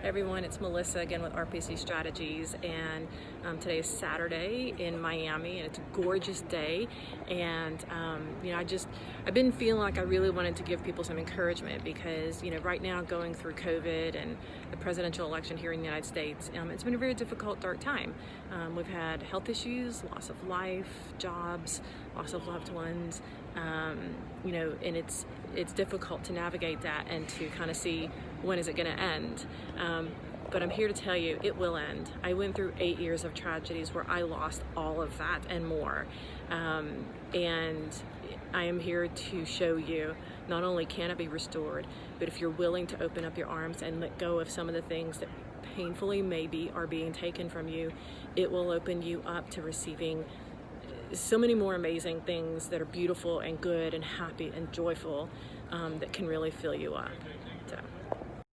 Hey everyone, it's Melissa again with RPC Strategies, and today is Saturday in Miami, and it's a gorgeous day. And I've been feeling like I really wanted to give people some encouragement because right now, going through COVID and the presidential election here in the United States, it's been a very difficult, dark time. We've had health issues, loss of life, jobs, loss of loved ones, and it's difficult to navigate that and to kind of see when is it going to end. But I'm here to tell you it will end. I went through 8 years of tragedies where I lost all of that and more. And I am here to show you not only can it be restored, but if you're willing to open up your arms and let go of some of the things that painfully maybe are being taken from you, it will open you up to receiving so many more amazing things that are beautiful and good and happy and joyful, that can really fill you up. So.